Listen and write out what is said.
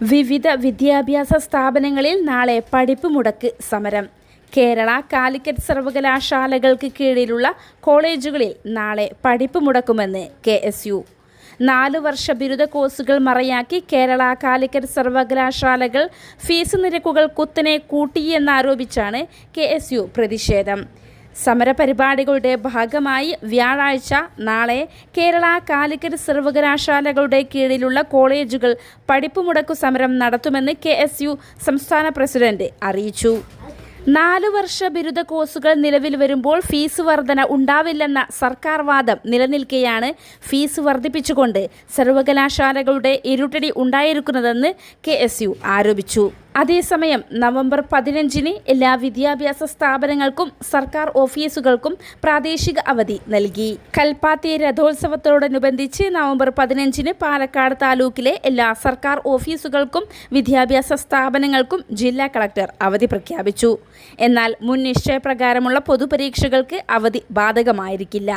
വിവിധ വിദ്യാഭ്യാസ സ്ഥാപനങ്ങളിൽ നാളെ പഠിപ്പ് മുടക്ക് സമരം. കേരള, കാലിക്കറ്റ് സർവകലാശാലകൾക്ക് കീഴിലുള്ള കോളേജുകളിൽ നാളെ പഠിപ്പ് മുടക്കുമെന്ന് KSU. 4 വർഷ ബിരുദ കോഴ്സുകൾ മറയാക്കി കേരള, കാലിക്കറ്റ് സർവകലാശാലകൾ ഫീസ് നിരക്കുകൾ കുത്തനെ കൂട്ടിയെന്നാരോപിച്ചാണ് KSU പ്രതിഷേധം. സമരപരിപാടികളുടെ ഭാഗമായി വ്യാഴാഴ്ച നാളെ കേരള, കാലിക്കറ്റ് സർവകലാശാലകളുടെ കീഴിലുള്ള കോളേജുകൾ പഠിപ്പ് മുടക്കു സമരം നടത്തുമെന്ന് KSU സംസ്ഥാന പ്രസിഡന്റ് അറിയിച്ചു. 4 വർഷ ബിരുദ കോഴ്സുകൾ നിലവിൽ വരുമ്പോൾ ഫീസ് വർധന ഉണ്ടാവില്ലെന്ന സർക്കാർ വാദം നിലനിൽക്കെയാണ് ഫീസ് വർദ്ധിപ്പിച്ചുകൊണ്ട് സർവകലാശാലകളുടെ ഇരുട്ടടി ഉണ്ടായിരിക്കുന്നതെന്ന് KSU ആരോപിച്ചു. അതേസമയം നവംബർ 15-ന് എല്ലാ വിദ്യാഭ്യാസ സ്ഥാപനങ്ങൾക്കും സർക്കാർ ഓഫീസുകൾക്കും പ്രാദേശിക അവധി നൽകി. കൽപ്പാത്തി രഥോത്സവത്തോടനുബന്ധിച്ച് നവംബർ 15-ന് പാലക്കാട് താലൂക്കിലെ എല്ലാ സർക്കാർ ഓഫീസുകൾക്കും വിദ്യാഭ്യാസ സ്ഥാപനങ്ങൾക്കും ജില്ലാ കളക്ടർ അവധി പ്രഖ്യാപിച്ചു. എന്നാൽ മുൻ നിശ്ചയപ്രകാരമുള്ള പൊതുപരീക്ഷകൾക്ക് അവധി ബാധകമായിരിക്കില്ല.